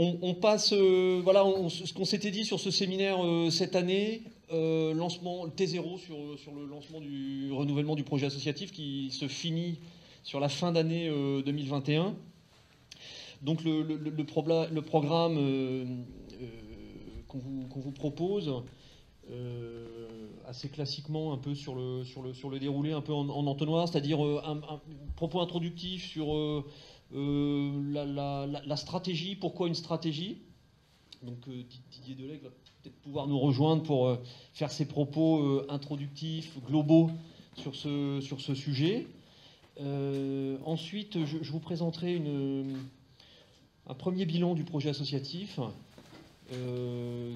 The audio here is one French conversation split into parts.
On passe, voilà, ce qu'on s'était dit sur ce séminaire cette année, lancement T0 sur le lancement du renouvellement du projet associatif qui se finit sur la fin d'année 2021. Donc le programme qu'on vous propose, assez classiquement un peu sur le déroulé, un peu en entonnoir, c'est-à-dire un propos introductif sur la stratégie, pourquoi une stratégie. Donc Didier Delègue va peut-être pouvoir nous rejoindre pour faire ses propos introductifs, globaux sur ce sujet. Ensuite, je vous présenterai un premier bilan du projet associatif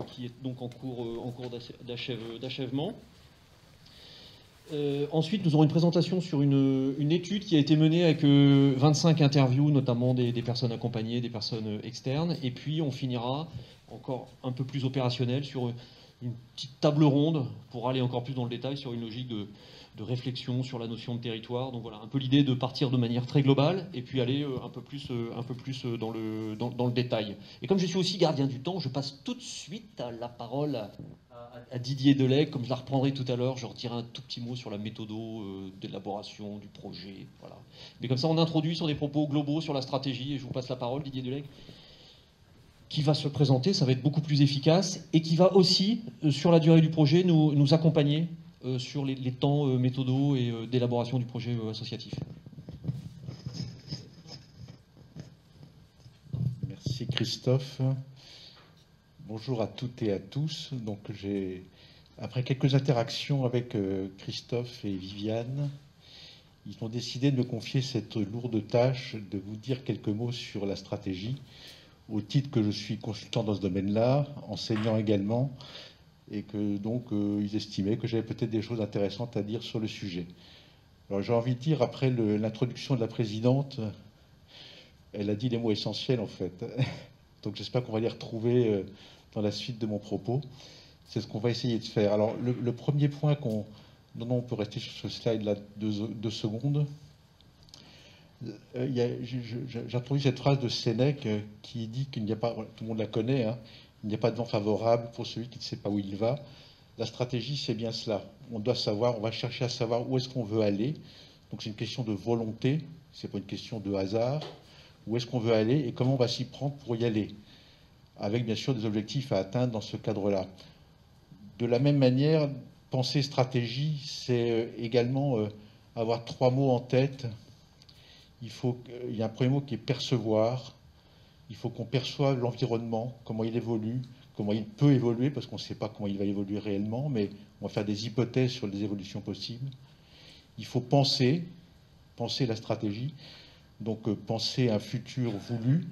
qui est donc en cours d'achèvement. Ensuite, nous aurons une présentation sur une étude qui a été menée avec 25 interviews, notamment des personnes accompagnées, des personnes externes. Et puis, on finira encore un peu plus opérationnel sur une petite table ronde pour aller encore plus dans le détail sur une logique de réflexion sur la notion de territoire. Donc voilà, un peu l'idée de partir de manière très globale et puis aller un peu plus dans le détail. Et comme je suis aussi gardien du temps, je passe tout de suite la parole à Didier Delègue. Comme je la reprendrai tout à l'heure, je retirerai un tout petit mot sur la méthode d'élaboration du projet. Voilà. Mais comme ça, on introduit sur des propos globaux sur la stratégie et je vous passe la parole, Didier Delègue, qui va se présenter, ça va être beaucoup plus efficace, et qui va aussi, sur la durée du projet, nous accompagner sur les temps méthodaux et d'élaboration du projet associatif. Merci Christophe. Bonjour à toutes et à tous. Donc après quelques interactions avec Christophe et Viviane, ils ont décidé de me confier cette lourde tâche de vous dire quelques mots sur la stratégie, au titre que je suis consultant dans ce domaine-là, enseignant également, et que donc ils estimaient que j'avais peut-être des choses intéressantes à dire sur le sujet. Alors j'ai envie de dire, après l'introduction de la présidente, elle a dit les mots essentiels en fait. Donc j'espère qu'on va les retrouver dans la suite de mon propos. C'est ce qu'on va essayer de faire. Alors le premier point non, on peut rester sur ce slide-là 2 secondes. J'ai introduit cette phrase de Sénèque qui dit qu'il n'y a pas, tout le monde la connaît, hein, il n'y a pas de vent favorable pour celui qui ne sait pas où il va. La stratégie, c'est bien cela. On doit savoir, on va chercher à savoir où est-ce qu'on veut aller. Donc c'est une question de volonté, c'est pas une question de hasard. Où est-ce qu'on veut aller et comment on va s'y prendre pour y aller, avec bien sûr des objectifs à atteindre dans ce cadre-là. De la même manière, penser stratégie, c'est également avoir 3 mots en tête. Il y a un premier mot qui est percevoir. Il faut qu'on perçoive l'environnement, comment il évolue, comment il peut évoluer, parce qu'on ne sait pas comment il va évoluer réellement, mais on va faire des hypothèses sur les évolutions possibles. Il faut penser la stratégie, donc penser un futur voulu.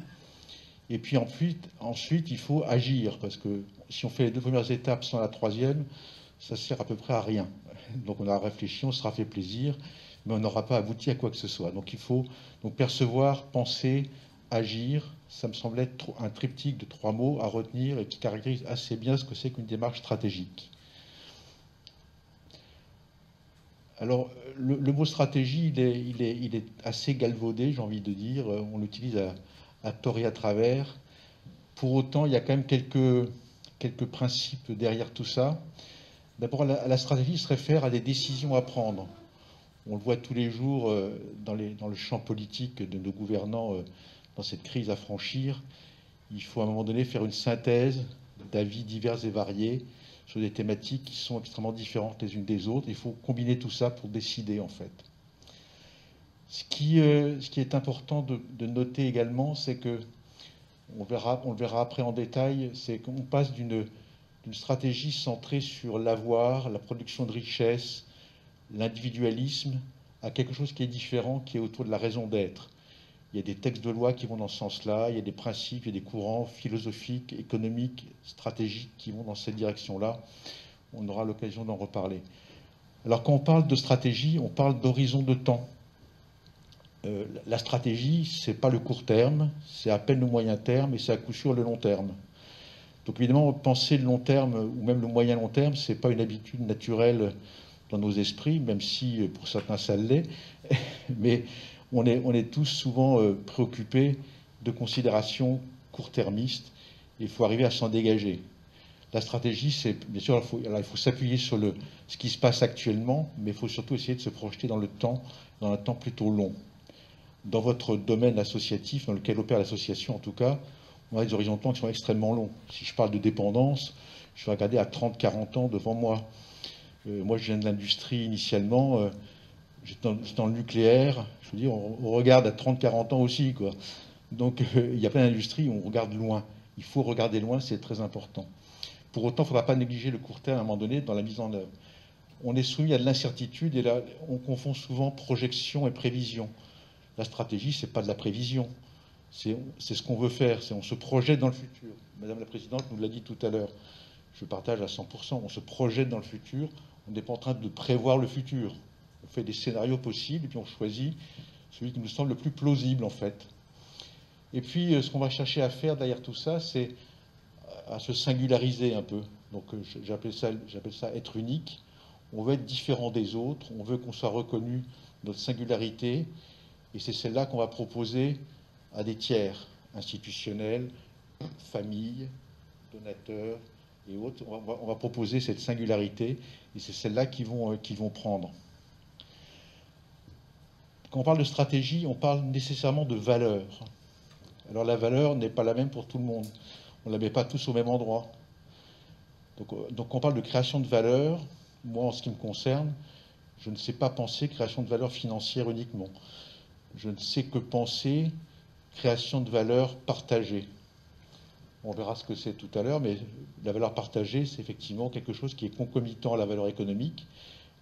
Et puis ensuite, il faut agir, parce que si on fait les 2 premières étapes sans la 3e, ça sert à peu près à rien. Donc on a réfléchi, on se sera fait plaisir, mais on n'aura pas abouti à quoi que ce soit. Donc il faut percevoir, penser, agir. Ça me semble être un triptyque de 3 mots à retenir et qui caractérise assez bien ce que c'est qu'une démarche stratégique. Alors, le mot stratégie, il est assez galvaudé, j'ai envie de dire. On l'utilise à tort et à travers. Pour autant, il y a quand même quelques principes derrière tout ça. D'abord, la stratégie se réfère à des décisions à prendre. On le voit tous les jours dans le champ politique de nos gouvernants, dans cette crise à franchir. Il faut à un moment donné faire une synthèse d'avis divers et variés sur des thématiques qui sont extrêmement différentes les unes des autres. Il faut combiner tout ça pour décider, en fait. Ce qui est important de noter également, c'est que, on le verra après en détail, c'est qu'on passe d'une stratégie centrée sur l'avoir, la production de richesse, l'individualisme, à quelque chose qui est différent, qui est autour de la raison d'être. Il y a des textes de loi qui vont dans ce sens-là, il y a des principes, il y a des courants philosophiques, économiques, stratégiques qui vont dans cette direction-là. On aura l'occasion d'en reparler. Alors quand on parle de stratégie, on parle d'horizon de temps. La stratégie, ce n'est pas le court terme, c'est à peine le moyen terme et c'est à coup sûr le long terme. Donc évidemment, penser le long terme ou même le moyen long terme, ce n'est pas une habitude naturelle dans nos esprits, même si pour certains ça l'est. Mais on est tous souvent préoccupés de considérations court-termiste, il faut arriver à s'en dégager. La stratégie, c'est bien sûr, il faut s'appuyer sur ce qui se passe actuellement, mais il faut surtout essayer de se projeter dans le temps, dans un temps plutôt long. Dans votre domaine associatif, dans lequel opère l'association en tout cas, on a des horizons de temps qui sont extrêmement longs. Si je parle de dépendance, je vais regarder à 30-40 ans devant moi. Moi, je viens de l'industrie initialement, j'étais dans le nucléaire, je veux dire, on regarde à 30-40 ans aussi, quoi. Donc, il y a plein d'industries où on regarde loin. Il faut regarder loin, c'est très important. Pour autant, il ne faudra pas négliger le court terme à un moment donné dans la mise en œuvre. On est soumis à de l'incertitude et là, on confond souvent projection et prévision. La stratégie, ce n'est pas de la prévision. C'est ce qu'on veut faire. On se projette dans le futur. Madame la Présidente nous l'a dit tout à l'heure. Je partage à 100%. On se projette dans le futur. On n'est pas en train de prévoir le futur. On fait des scénarios possibles et puis on choisit celui qui nous semble le plus plausible en fait. Et puis, ce qu'on va chercher à faire derrière tout ça, c'est à se singulariser un peu. Donc j'appelle ça être unique. On veut être différent des autres, on veut qu'on soit reconnu notre singularité, et c'est celle-là qu'on va proposer à des tiers institutionnels, familles, donateurs et autres. On va proposer cette singularité, et c'est celle-là qu'ils vont prendre. Quand on parle de stratégie, on parle nécessairement de valeur. Alors la valeur n'est pas la même pour tout le monde. On ne la met pas tous au même endroit. Donc quand on parle de création de valeur, moi en ce qui me concerne, je ne sais pas penser création de valeur financière uniquement. Je ne sais que penser création de valeur partagée. On verra ce que c'est tout à l'heure, mais la valeur partagée, c'est effectivement quelque chose qui est concomitant à la valeur économique,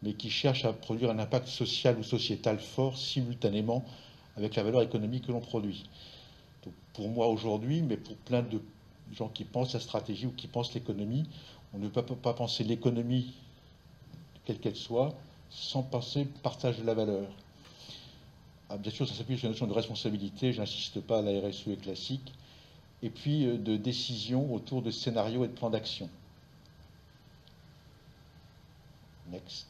mais qui cherche à produire un impact social ou sociétal fort simultanément avec la valeur économique que l'on produit. Donc pour moi aujourd'hui, mais pour plein de gens qui pensent la stratégie ou qui pensent l'économie, on ne peut pas penser l'économie, quelle qu'elle soit, sans penser partage de la valeur. Ah, bien sûr, ça s'appuie sur la notion de responsabilité, je n'insiste pas, la RSE est classique, et puis de décision autour de scénarios et de plans d'action. Next.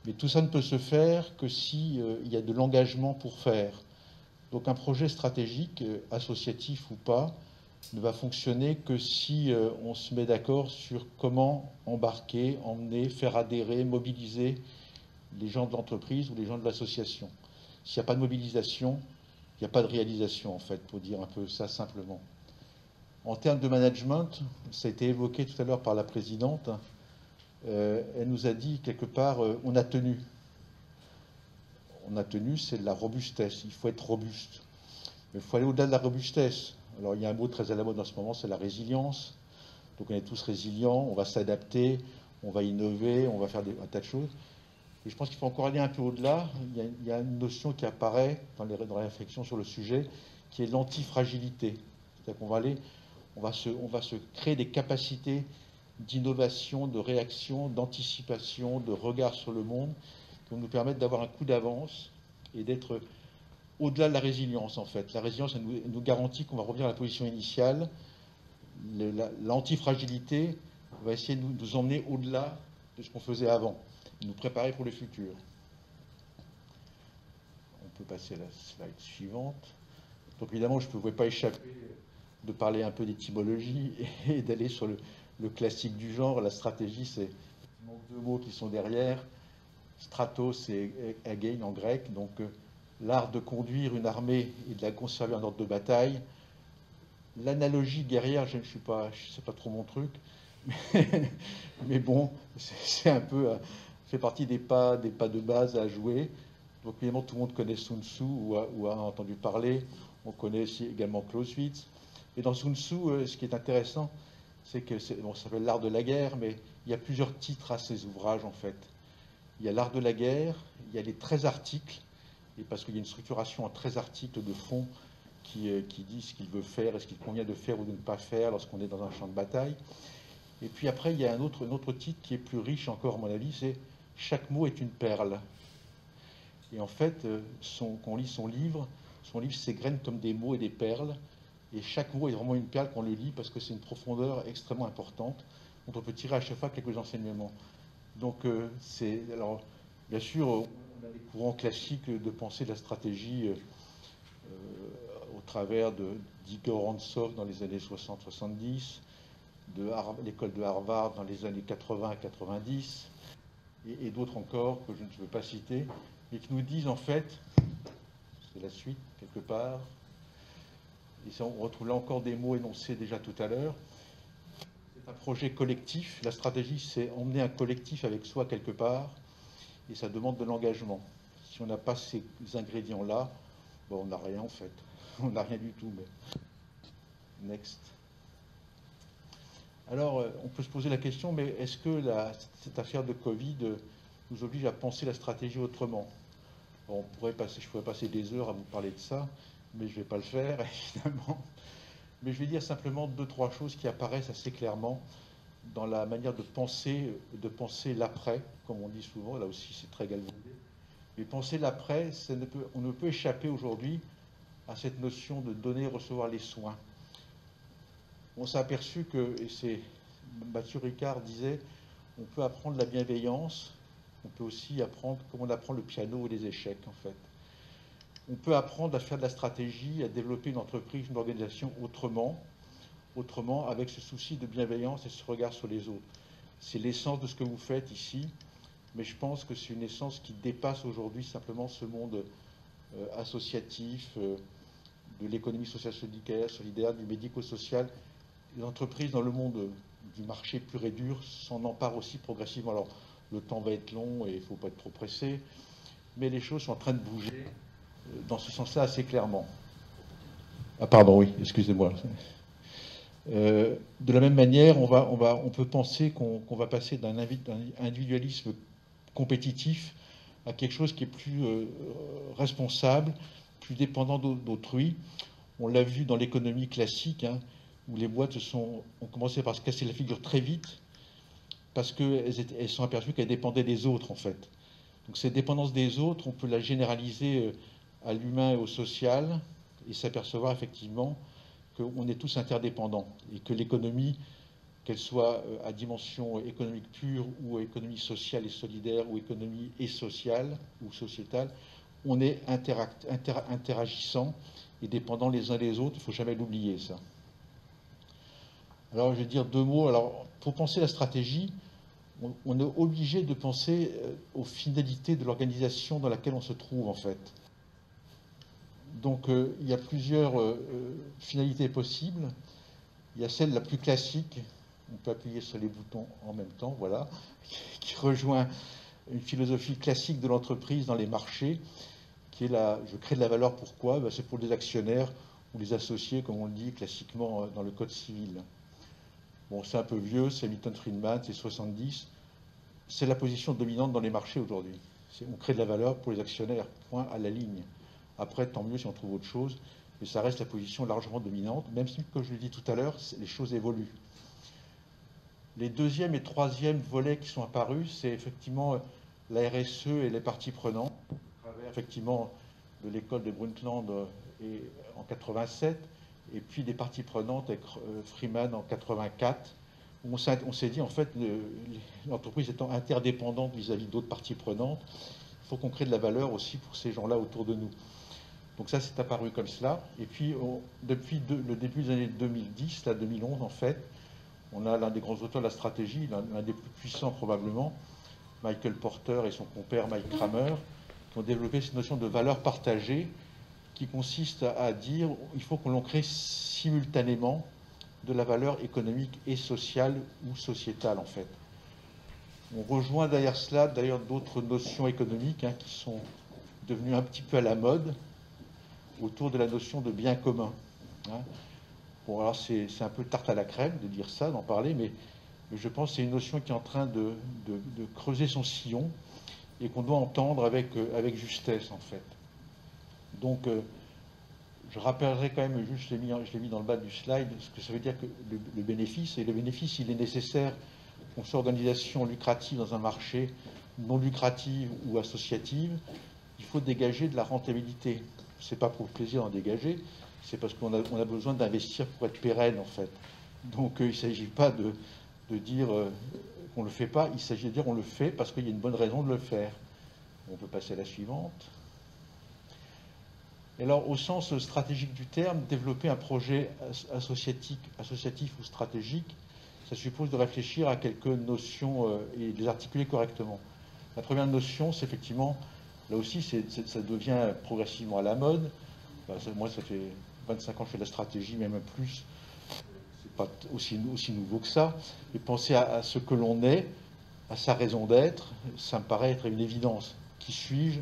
Mais tout ça ne peut se faire que s'il y a de l'engagement pour faire. Donc un projet stratégique, associatif ou pas, ne va fonctionner que si on se met d'accord sur comment embarquer, emmener, faire adhérer, mobiliser les gens de l'entreprise ou les gens de l'association. S'il n'y a pas de mobilisation, il n'y a pas de réalisation, en fait, pour dire un peu ça simplement. En termes de management, ça a été évoqué tout à l'heure par la présidente, elle nous a dit quelque part, on a tenu. On a tenu, c'est de la robustesse, il faut être robuste. Mais il faut aller au-delà de la robustesse. Alors il y a un mot très à la mode en ce moment, c'est la résilience. Donc on est tous résilients, on va s'adapter, on va innover, on va faire un tas de choses. Et je pense qu'il faut encore aller un peu au-delà. Il y a une notion qui apparaît dans les réflexions sur le sujet, qui est l'antifragilité. C'est-à-dire on va se créer des capacités d'innovation, de réaction, d'anticipation, de regard sur le monde, qui vont nous permettre d'avoir un coup d'avance et d'être au-delà de la résilience, en fait. La résilience, elle nous garantit qu'on va revenir à la position initiale. L'antifragilité va essayer de nous emmener au-delà de ce qu'on faisait avant, nous préparer pour le futur. On peut passer à la slide suivante. Donc évidemment, je ne pouvais pas échapper de parler un peu d'étymologie et d'aller sur le classique du genre. La stratégie, c'est deux mots qui sont derrière. Stratos et again en grec, donc l'art de conduire une armée et de la conserver en ordre de bataille. L'analogie guerrière, je ne sais pas trop mon truc, mais bon, c'est un peu, fait partie des pas de base à jouer. Donc évidemment, tout le monde connaît Sun Tzu ou a entendu parler. On connaît aussi également Clausewitz. Et dans Sun Tzu, ce qui est intéressant, c'est que ça s'appelle l'art de la guerre, mais il y a plusieurs titres à ces ouvrages en fait. Il y a l'art de la guerre, il y a les 13 articles, et parce qu'il y a une structuration en 13 articles de fond qui dit ce qu'il veut faire et ce qu'il convient de faire ou de ne pas faire lorsqu'on est dans un champ de bataille. Et puis après, il y a un autre titre qui est plus riche encore, à mon avis, c'est « Chaque mot est une perle ». Et en fait, quand on lit son livre s'égrène comme des mots et des perles, et chaque mot est vraiment une perle quand on le lit, parce que c'est une profondeur extrêmement importante, dont on peut tirer à chaque fois quelques enseignements. Donc, alors, bien sûr, on a des courants classiques de penser la stratégie travers d'Igor Rantzov dans les années 60-70, de l'école de Harvard dans les années 80-90, et d'autres encore que je ne veux pas citer, et qui nous disent en fait, c'est la suite quelque part, et ça, on retrouve là encore des mots énoncés déjà tout à l'heure, c'est un projet collectif, la stratégie c'est emmener un collectif avec soi quelque part, et ça demande de l'engagement. Si on n'a pas ces ingrédients-là, bon, on n'a rien en fait, on n'a rien du tout, mais next. Alors, on peut se poser la question, mais est-ce que cette affaire de Covid nous oblige à penser la stratégie autrement? Bon, je pourrais passer des heures à vous parler de ça, mais je ne vais pas le faire, évidemment. Mais je vais dire simplement deux, trois choses qui apparaissent assez clairement dans la manière de penser l'après, comme on dit souvent, là aussi c'est très galvaudé. Mais penser l'après, on ne peut échapper aujourd'hui à cette notion de donner, recevoir les soins. On s'est aperçu que, et c'est Mathieu Ricard disait, on peut apprendre la bienveillance, on peut aussi apprendre comme on apprend le piano ou les échecs en fait. On peut apprendre à faire de la stratégie, à développer une entreprise, une organisation autrement, avec ce souci de bienveillance et ce regard sur les autres. C'est l'essence de ce que vous faites ici, mais je pense que c'est une essence qui dépasse aujourd'hui simplement ce monde associatif, de l'économie sociale solidaire, du médico-social. Les entreprises dans le monde du marché pur et dur s'en emparent aussi progressivement. Alors, le temps va être long et il ne faut pas être trop pressé, mais les choses sont en train de bouger dans ce sens-là assez clairement. Ah pardon, oui, excusez-moi. De la même manière, on peut penser qu'on va passer d'un individualisme compétitif à quelque chose qui est plus responsable, plus dépendant d'autrui. On l'a vu dans l'économie classique, hein, où les boîtes ont commencé par se casser la figure très vite, parce qu'elles sont aperçues qu'elles dépendaient des autres, en fait. Donc cette dépendance des autres, on peut la généraliser à l'humain et au social, et s'apercevoir effectivement qu'on est tous interdépendants, et que l'économie, qu'elle soit à dimension économique pure, ou économie sociale et solidaire, ou économie et sociale, ou sociétale, on est interagissant et dépendant les uns des autres, il ne faut jamais l'oublier, ça. Alors, je vais dire deux mots. Alors, pour penser la stratégie, on est obligé de penser aux finalités de l'organisation dans laquelle on se trouve, en fait. Donc, il y a plusieurs finalités possibles. Il y a celle la plus classique, on peut appuyer sur les boutons en même temps, voilà, qui rejoint une philosophie classique de l'entreprise dans les marchés, qui est je crée de la valeur, pourquoi? C'est pour les actionnaires ou les associés, comme on le dit classiquement dans le code civil. Bon, c'est un peu vieux, c'est Milton Friedman, c'est 70. C'est la position dominante dans les marchés aujourd'hui. On crée de la valeur pour les actionnaires, point à la ligne. Après, tant mieux si on trouve autre chose, mais ça reste la position largement dominante, même si, comme je l'ai dit tout à l'heure, les choses évoluent. Les deuxième et troisième volets qui sont apparus, c'est effectivement la RSE et les parties prenantes, à travers effectivement de l'école de Brundtland en 87, et puis des parties prenantes avec Freeman en 84. On s'est dit, en fait, l'entreprise étant interdépendante vis-à-vis d'autres parties prenantes, il faut qu'on crée de la valeur aussi pour ces gens-là autour de nous. Donc ça, c'est apparu comme cela. Et puis, depuis le début des années 2010, là, 2011, en fait, on a l'un des grands auteurs de la stratégie, l'un des plus puissants probablement, Michael Porter et son compère Mike Kramer, qui ont développé cette notion de valeur partagée qui consiste à dire qu'il faut qu'on crée simultanément de la valeur économique et sociale ou sociétale en fait. On rejoint derrière cela d'ailleurs d'autres notions économiques hein, qui sont devenues un petit peu à la mode autour de la notion de bien commun. Hein. Bon, alors c'est un peu tarte à la crème de dire ça, d'en parler, mais je pense que c'est une notion qui est en train de creuser son sillon et qu'on doit entendre avec justesse en fait. Donc, je rappellerai quand même, juste, je l'ai mis dans le bas du slide, ce que ça veut dire que le bénéfice, et le bénéfice, il est nécessaire pour cette organisation lucrative dans un marché, non lucrative ou associative, il faut dégager de la rentabilité. Ce n'est pas pour le plaisir d'en dégager, c'est parce qu'on a besoin d'investir pour être pérenne, en fait. Donc, il ne s'agit pas de dire qu'on ne le fait pas, il s'agit de dire qu'on le fait parce qu'il y a une bonne raison de le faire. On peut passer à la suivante. Et alors, au sens stratégique du terme, développer un projet associatif ou stratégique, ça suppose de réfléchir à quelques notions et de les articuler correctement. La première notion, c'est effectivement, là aussi, ça devient progressivement à la mode. Moi, ça fait 25 ans que je fais de la stratégie, même plus. C'est pas aussi nouveau que ça. Et penser à ce que l'on est, à sa raison d'être, ça me paraît être une évidence. Qui suis-je?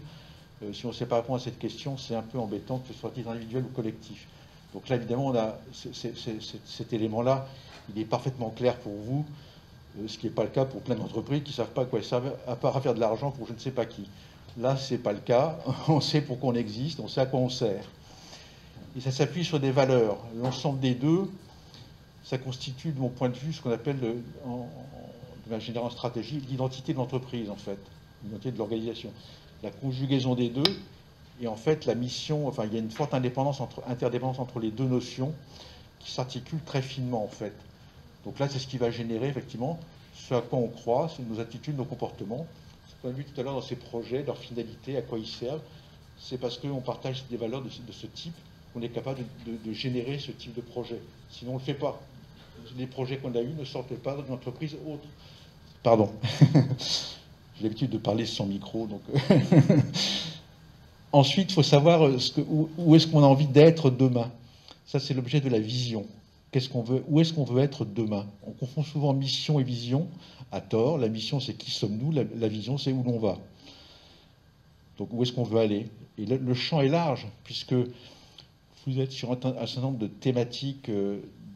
Si on ne sait pas répondre à cette question, c'est un peu embêtant, que ce soit à titre individuel ou collectif. Donc là, évidemment, on a cet élément-là, il est parfaitement clair pour vous, ce qui n'est pas le cas pour plein d'entreprises qui ne savent pas à quoi elles servent, à part à faire de l'argent pour je ne sais pas qui. Là, ce n'est pas le cas. On sait pourquoi on existe, on sait à quoi on sert. Et ça s'appuie sur des valeurs. L'ensemble des deux, ça constitue, de mon point de vue, ce qu'on appelle, de manière générale en stratégie, l'identité de l'entreprise, en fait, l'identité de l'organisation. La conjugaison des deux, et en fait, la mission, enfin, il y a une forte interdépendance entre les deux notions qui s'articulent très finement, en fait. Donc là, c'est ce qui va générer, effectivement, ce à quoi on croit, nos attitudes, nos comportements. Ce qu'on a vu tout à l'heure dans ces projets, leur finalité, à quoi ils servent, c'est parce qu'on partage des valeurs de ce type qu'on est capable de générer ce type de projet. Sinon, on ne le fait pas. Les projets qu'on a eus ne sortent pas d'une entreprise autre. Pardon. J'ai l'habitude de parler sans micro, donc... Ensuite, il faut savoir où est-ce qu'on a envie d'être demain. Ça, c'est l'objet de la vision. Où est-ce qu'on veut être demain? On confond souvent mission et vision, à tort. La mission, c'est qui sommes-nous, la vision, c'est où l'on va. Donc, où est-ce qu'on veut aller? Et le champ est large, puisque vous êtes sur un certain nombre de thématiques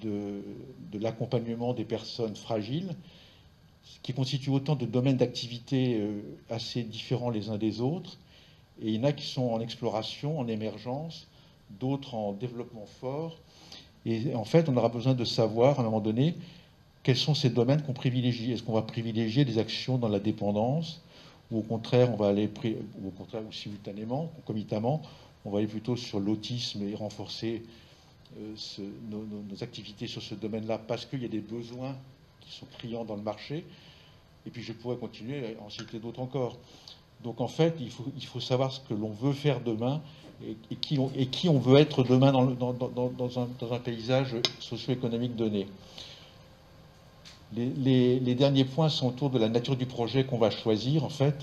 de l'accompagnement des personnes fragiles, qui constituent autant de domaines d'activité assez différents les uns des autres. Et il y en a qui sont en exploration, en émergence, d'autres en développement fort. Et en fait, on aura besoin de savoir, à un moment donné, quels sont ces domaines qu'on privilégie. Est-ce qu'on va privilégier des actions dans la dépendance, ou au contraire, on va aller, ou au contraire, ou simultanément, concomitamment, on va aller plutôt sur l'autisme et renforcer nos activités sur ce domaine-là, parce qu'il y a des besoins qui sont criants dans le marché. Et puis je pourrais continuer à en citer d'autres encore. Donc en fait, il faut savoir ce que l'on veut faire demain et qui on veut être demain dans un paysage socio-économique donné. Les derniers points sont autour de la nature du projet qu'on va choisir, en fait.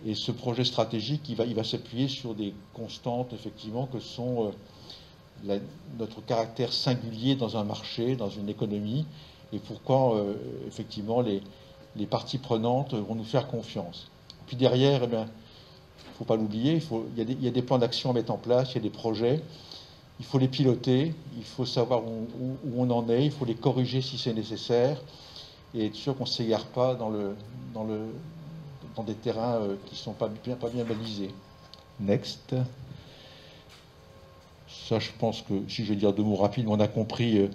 Et ce projet stratégique, il va s'appuyer sur des constantes, effectivement, que sont notre caractère singulier dans un marché, dans une économie, et pourquoi, effectivement, les parties prenantes vont nous faire confiance. Puis derrière, eh bien, il ne faut pas l'oublier, il y a des plans d'action à mettre en place, il y a des projets, il faut les piloter, il faut savoir où on en est, il faut les corriger si c'est nécessaire, et être sûr qu'on ne s'égare pas dans des terrains qui ne sont pas bien balisés. Next. Ça, je pense que, si je vais dire deux mots rapides, on a compris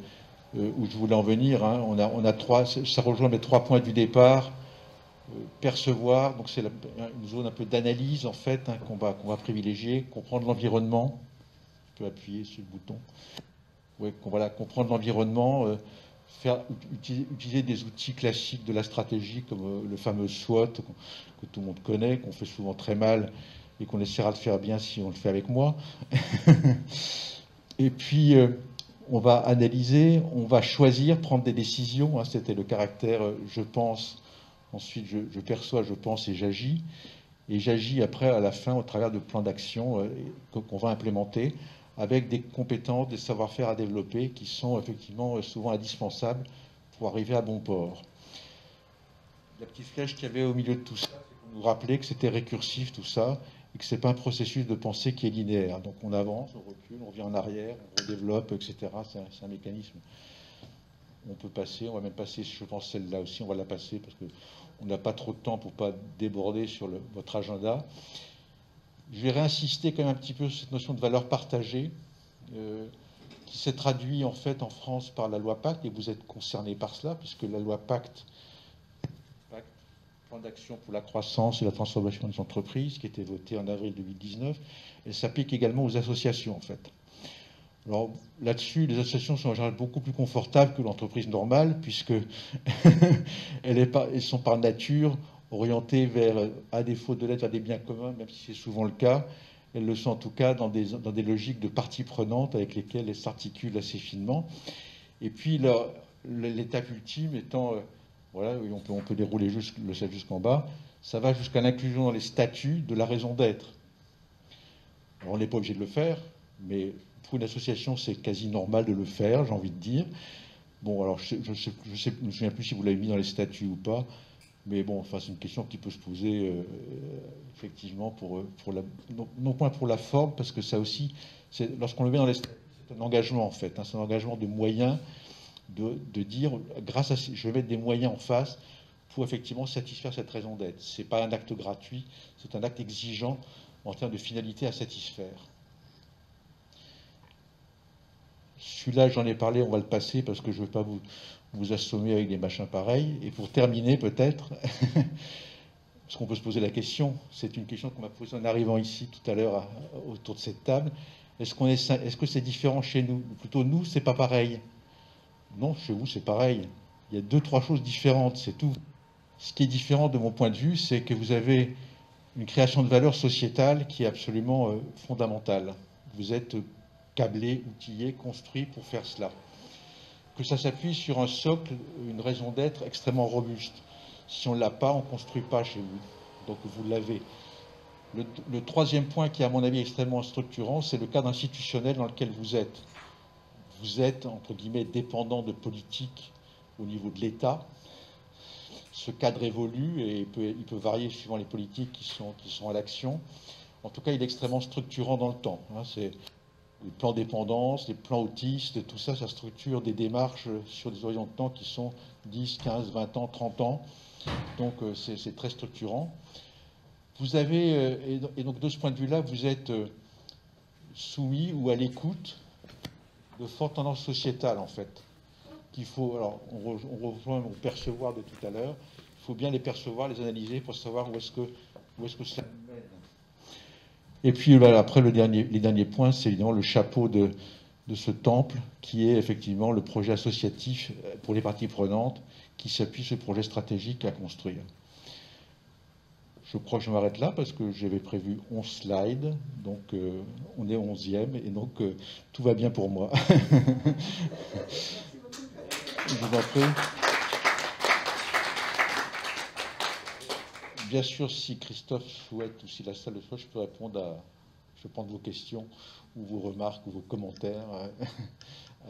où je voulais en venir. Hein. On a ça rejoint mes 3 points du départ. Percevoir, donc c'est une zone un peu d'analyse en fait qu'on va privilégier, comprendre l'environnement, je peux appuyer sur le bouton, ouais, comprendre l'environnement, utiliser des outils classiques de la stratégie comme le fameux SWOT que tout le monde connaît, qu'on fait souvent très mal et qu'on essaiera de faire bien si on le fait avec moi. Et puis on va analyser, on va choisir, prendre des décisions, hein, c'était le caractère, je pense. Ensuite, je perçois, je pense et j'agis. Et j'agis après, à la fin, au travers de plans d'action qu'on va implémenter avec des compétences, des savoir-faire à développer qui sont effectivement souvent indispensables pour arriver à bon port. La petite flèche qu'il y avait au milieu de tout ça, c'est pour nous rappeler que c'était récursif tout ça et que ce n'est pas un processus de pensée qui est linéaire. Donc on avance, on recule, on revient en arrière, on redéveloppe, etc. C'est un mécanisme. On peut passer, on va même passer, je pense, celle-là aussi, on va la passer parce qu'on n'a pas trop de temps pour ne pas déborder sur votre agenda. Je vais réinsister quand même un petit peu sur cette notion de valeur partagée qui s'est traduite en fait en France par la loi Pacte, et vous êtes concernés par cela, puisque la loi Pacte, plan d'action pour la croissance et la transformation des entreprises, qui a été votée en avril 2019, elle s'applique également aux associations en fait. Alors là-dessus, les associations sont en général beaucoup plus confortables que l'entreprise normale, puisque elles sont par nature orientées vers, à défaut de l'être, vers des biens communs, même si c'est souvent le cas. elles le sont en tout cas dans des logiques de parties prenantes avec lesquelles elles s'articulent assez finement. Et puis l'étape ultime étant, voilà, on peut dérouler le chef jusqu'en bas, ça va jusqu'à l'inclusion dans les statuts de la raison d'être. Alors on n'est pas obligé de le faire, mais pour une association, c'est quasi normal de le faire, j'ai envie de dire. Bon, alors je ne me souviens plus si vous l'avez mis dans les statuts ou pas, mais bon, enfin, c'est une question qui peut se poser effectivement non point pour la forme, parce que ça aussi, lorsqu'on le met dans les statuts, c'est un engagement en fait, hein, c'est un engagement de moyens, de dire, grâce à, je vais mettre des moyens en face pour effectivement satisfaire cette raison d'être. Ce n'est pas un acte gratuit, c'est un acte exigeant en termes de finalité à satisfaire. Celui-là, j'en ai parlé, on va le passer parce que je ne veux pas vous assommer avec des machins pareils. Et pour terminer, peut-être, parce qu'on peut se poser la question, c'est une question qu'on m'a posée en arrivant ici tout à l'heure autour de cette table, est-ce que c'est différent chez nous? Ou plutôt, nous, c'est pas pareil. Non, chez vous, c'est pareil. Il y a 2-3 choses différentes, c'est tout. Ce qui est différent de mon point de vue, c'est que vous avez une création de valeur sociétale qui est absolument fondamentale. Vous êtes câblé, outillé, construit pour faire cela. Que ça s'appuie sur un socle, une raison d'être extrêmement robuste. Si on ne l'a pas, on ne construit pas chez vous. Donc vous l'avez. Le troisième point qui est à mon avis extrêmement structurant, c'est le cadre institutionnel dans lequel vous êtes. Vous êtes, entre guillemets, dépendant de politique au niveau de l'État. Ce cadre évolue et il peut varier suivant les politiques qui sont à l'action. En tout cas, il est extrêmement structurant dans le temps. C'est les plans dépendance, les plans autistes, tout ça, ça structure des démarches sur des horizons de temps qui sont 10, 15, 20 ans, 30 ans. Donc c'est très structurant. Vous avez, et donc de ce point de vue-là, vous êtes soumis ou à l'écoute de fortes tendances sociétales, en fait. Qu'il faut, alors on rejoint mon percevoir de tout à l'heure, il faut bien les percevoir, les analyser pour savoir où est-ce que ça nous mène. Et puis après, les derniers points, c'est évidemment le chapeau de ce temple, qui est effectivement le projet associatif pour les parties prenantes, qui s'appuie sur le projet stratégique à construire. Je crois que je m'arrête là, parce que j'avais prévu 11 slides, donc on est 11e, et donc tout va bien pour moi. Je vous en prie. Bien sûr, si Christophe souhaite, ou si la salle le souhaite, je peux prendre vos questions, ou vos remarques, ou vos commentaires,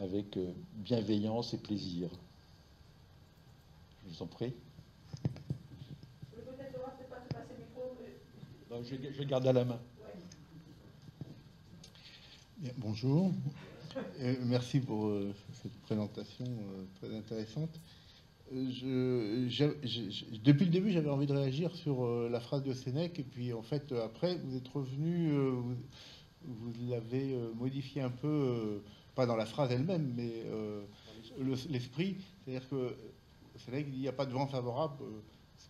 avec bienveillance et plaisir. Je vous en prie. Je garde à la main. Bien, bonjour. Merci pour cette présentation très intéressante. Depuis le début, j'avais envie de réagir sur la phrase de Sénèque, et puis en fait, après, vous êtes revenu, vous l'avez modifié un peu, pas dans la phrase elle-même, mais l'esprit. C'est-à-dire que Sénèque dit il n'y a pas de vent favorable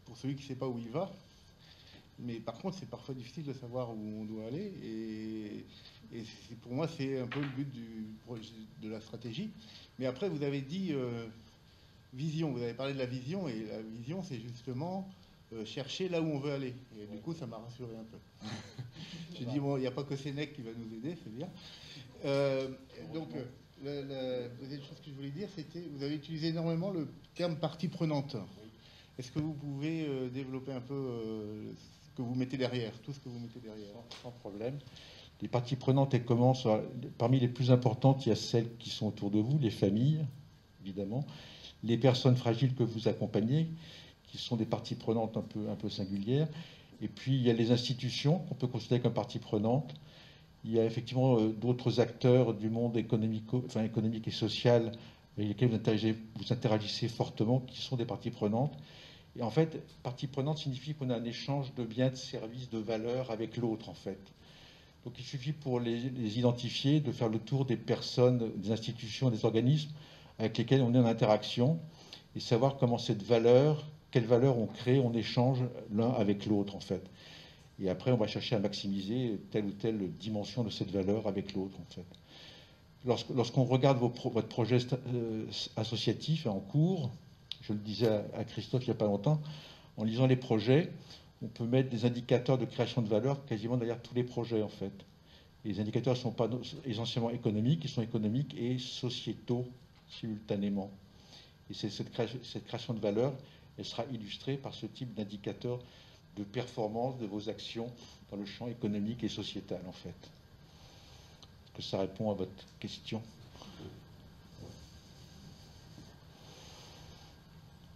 pour celui qui ne sait pas où il va. Mais par contre, c'est parfois difficile de savoir où on doit aller. Et pour moi, c'est un peu le but de la stratégie. Mais après, vous avez dit vision. Vous avez parlé de la vision. Et la vision, c'est justement chercher là où on veut aller. Et du coup, ça m'a rassuré un peu. J'ai dit, bon, il n'y a pas que Sénèque qui va nous aider, c'est bien. Donc, la deuxième chose que je voulais dire, c'était, vous avez utilisé énormément le terme partie prenante. Est-ce que vous pouvez développer un peu ce que vous mettez derrière, tout ce que vous mettez derrière? Sans problème. Les parties prenantes, elles commencent, parmi les plus importantes, il y a celles qui sont autour de vous, les familles, évidemment, les personnes fragiles que vous accompagnez, qui sont des parties prenantes un peu singulières, et puis il y a les institutions qu'on peut considérer comme parties prenantes. Il y a effectivement d'autres acteurs du monde économique et social avec lesquels vous interagissez fortement, qui sont des parties prenantes. Et en fait, partie prenante signifie qu'on a un échange de biens, de services, de valeurs avec l'autre, en fait. Donc il suffit pour les identifier, de faire le tour des personnes, des institutions, des organismes avec lesquels on est en interaction, et savoir comment quelle valeur on crée, on échange l'un avec l'autre, en fait. Et après, on va chercher à maximiser telle ou telle dimension de cette valeur avec l'autre, en fait. Lorsqu'on regarde votre projet associatif en cours, je le disais à Christophe il n'y a pas longtemps, en lisant les projets, on peut mettre des indicateurs de création de valeur quasiment derrière tous les projets, en fait. Et les indicateurs ne sont pas essentiellement économiques, ils sont économiques et sociétaux simultanément. Et cette création de valeur, elle sera illustrée par ce type d'indicateur de performance de vos actions dans le champ économique et sociétal, en fait. Est-ce que ça répond à votre question?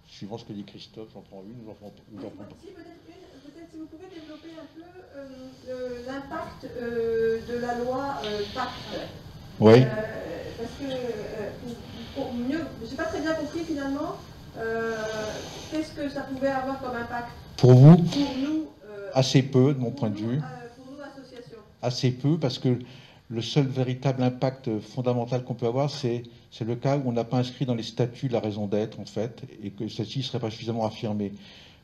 Suivant ce que dit Christophe, j'en prends une ou j'en prends pas. Si, peut-être si vous pouvez développer un peu l'impact de la loi Pacte. Oui. Parce que, pour mieux, je n'ai pas très bien compris finalement, qu'est-ce que ça pouvait avoir comme impact pour vous? Pour nous. Assez peu, de mon point de vue. Pour nous, associations. Assez peu, parce que le seul véritable impact fondamental qu'on peut avoir, c'est le cas où on n'a pas inscrit dans les statuts la raison d'être, en fait, et que celle-ci ne serait pas suffisamment affirmée.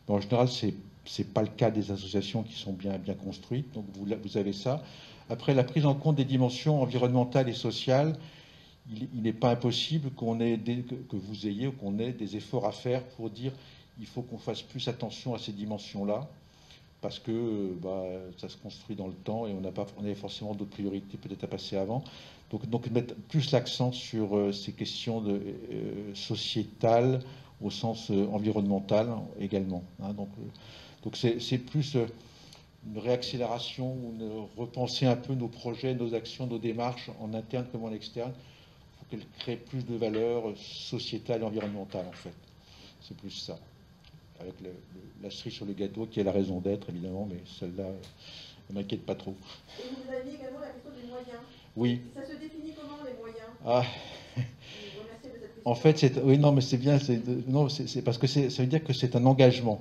Mais en général, ce n'est pas le cas des associations qui sont bien construites, donc vous avez ça. Après, la prise en compte des dimensions environnementales et sociales, il n'est pas impossible que vous ayez ou qu'on ait des efforts à faire pour dire il faut qu'on fasse plus attention à ces dimensions-là, parce que ça se construit dans le temps et on avait forcément d'autres priorités peut-être à passer avant. Donc mettre plus l'accent sur ces questions sociétales au sens environnemental également. Hein. Donc c'est plus une réaccélération, repenser un peu nos projets, nos actions, nos démarches en interne comme en externe, pour qu'elles créent plus de valeur sociétale et environnementale en fait. C'est plus ça. Avec la cerise sur le gâteau qui est la raison d'être, évidemment, mais celle-là, ne m'inquiète pas trop. Et vous aviez également la question des moyens. Oui. Ça se définit comment, les moyens? En fait, oui, non, mais c'est bien, c'est parce que ça veut dire que c'est un engagement.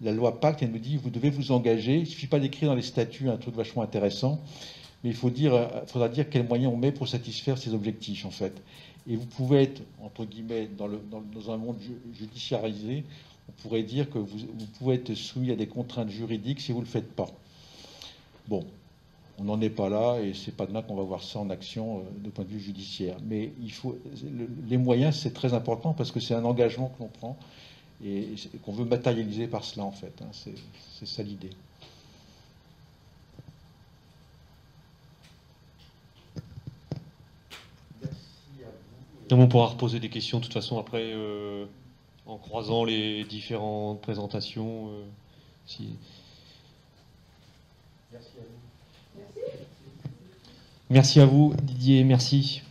La loi Pacte, elle nous dit, vous devez vous engager. Il ne suffit pas d'écrire dans les statuts un truc vachement intéressant, mais il faudra dire quels moyens on met pour satisfaire ces objectifs, en fait. Et vous pouvez être, entre guillemets, dans un monde judiciarisé, on pourrait dire que vous pouvez être soumis à des contraintes juridiques si vous ne le faites pas. Bon, on n'en est pas là, et c'est pas demain qu'on va voir ça en action de point de vue judiciaire. Mais les moyens, c'est très important parce que c'est un engagement que l'on prend et qu'on veut matérialiser par cela, en fait. Hein, c'est ça l'idée. Merci à vous. On pourra reposer des questions de toute façon après, en croisant les différentes présentations. Merci à vous. Merci. Merci à vous, Didier, merci.